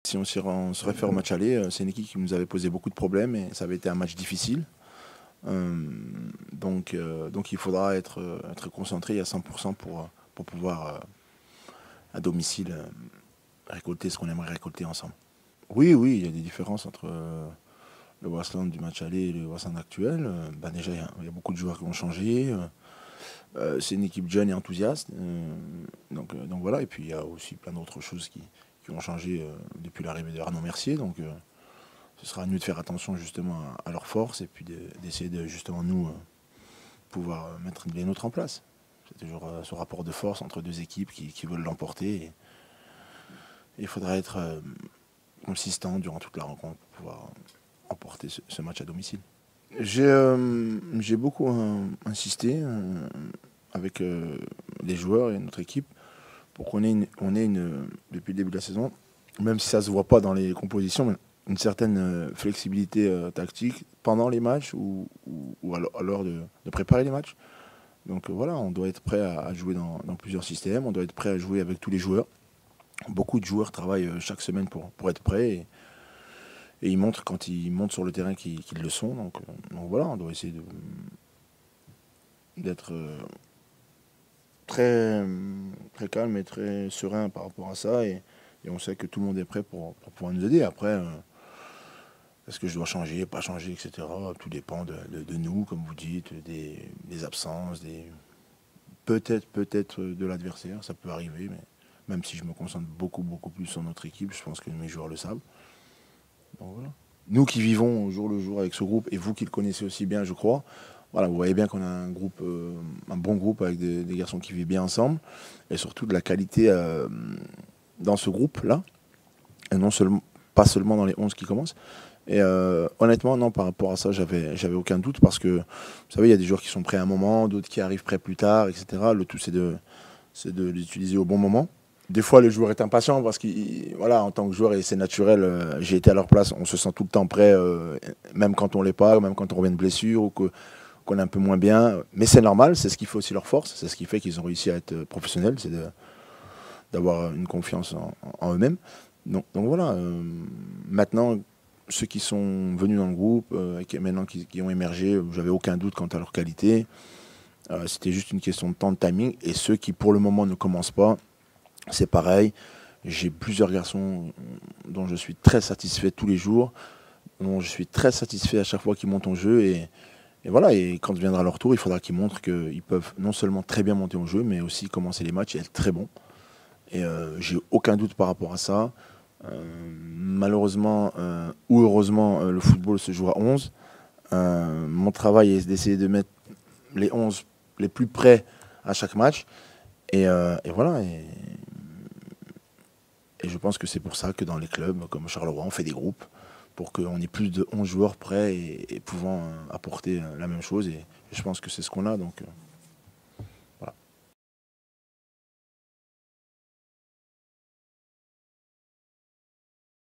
Si on se réfère au match aller, c'est une équipe qui nous avait posé beaucoup de problèmes et ça avait été un match difficile. Donc il faudra être concentré à 100% pour pouvoir à domicile récolter ce qu'on aimerait récolter ensemble. Oui, oui, il y a des différences entre le Waasland du match aller et le Waasland actuel. Déjà, il y a beaucoup de joueurs qui ont changé. C'est une équipe jeune et enthousiaste. Donc voilà, et puis il y a aussi plein d'autres choses qui ont changé depuis l'arrivée de Arnaud Mercier. Donc ce sera à nous de faire attention justement à leurs forces et puis d'essayer de justement nous pouvoir mettre les nôtres en place. C'est toujours ce rapport de force entre deux équipes qui veulent l'emporter. Et il faudra être consistant durant toute la rencontre pour pouvoir emporter ce match à domicile. J'ai beaucoup insisté avec les joueurs et notre équipe pour qu'on ait depuis le début de la saison, même si ça ne se voit pas dans les compositions, mais une certaine flexibilité tactique pendant les matchs ou à l'heure de préparer les matchs. Donc voilà, on doit être prêt à jouer dans plusieurs systèmes, on doit être prêt à jouer avec tous les joueurs. Beaucoup de joueurs travaillent chaque semaine pour être prêts et ils montrent quand ils montent sur le terrain qu'ils le sont. Donc voilà, on doit essayer d'être très calme et très serein par rapport à ça. Et on sait que tout le monde est prêt pour pouvoir nous aider. Après, est-ce que je dois changer, pas changer, etc. Tout dépend de nous, comme vous dites, des absences, peut-être de l'adversaire, ça peut arriver, mais même si je me concentre beaucoup plus sur notre équipe, je pense que mes joueurs le savent. Donc voilà. Nous qui vivons au jour le jour avec ce groupe, et vous qui le connaissez aussi bien, je crois, voilà, vous voyez bien qu'on a un bon groupe avec des garçons qui vivent bien ensemble, et surtout de la qualité dans ce groupe-là, et pas seulement dans les 11 qui commencent. Et honnêtement, non, par rapport à ça, j'avais aucun doute, parce que, vous savez, il y a des joueurs qui sont prêts à un moment, d'autres qui arrivent prêts plus tard, etc. Le tout, c'est de l'utiliser au bon moment. Des fois, le joueur est impatient parce que, voilà, en tant que joueur, et c'est naturel, j'ai été à leur place, on se sent tout le temps prêt, même quand on ne l'est pas, même quand on revient de blessure ou qu'on est un peu moins bien. Mais c'est normal, c'est ce qui fait aussi leur force, c'est ce qui fait qu'ils ont réussi à être professionnels, c'est d'avoir une confiance en eux-mêmes. Donc voilà, maintenant, ceux qui sont venus dans le groupe, maintenant qui ont émergé, j'avais aucun doute quant à leur qualité. C'était juste une question de temps, de timing. Et ceux qui, pour le moment, ne commencent pas, c'est pareil. J'ai plusieurs garçons dont je suis très satisfait tous les jours, dont je suis très satisfait à chaque fois qu'ils montent en jeu. Et voilà, et quand viendra leur tour, il faudra qu'ils montrent qu'ils peuvent non seulement très bien monter en jeu, mais aussi commencer les matchs et être très bons. Et j'ai aucun doute par rapport à ça. Malheureusement ou heureusement, le football se joue à 11. Mon travail est d'essayer de mettre les 11 les plus près à chaque match. Et voilà. Et je pense que c'est pour ça que dans les clubs comme Charleroi, on fait des groupes pour qu'on ait plus de 11 joueurs prêts et pouvant apporter la même chose. Et je pense que c'est ce qu'on a. Donc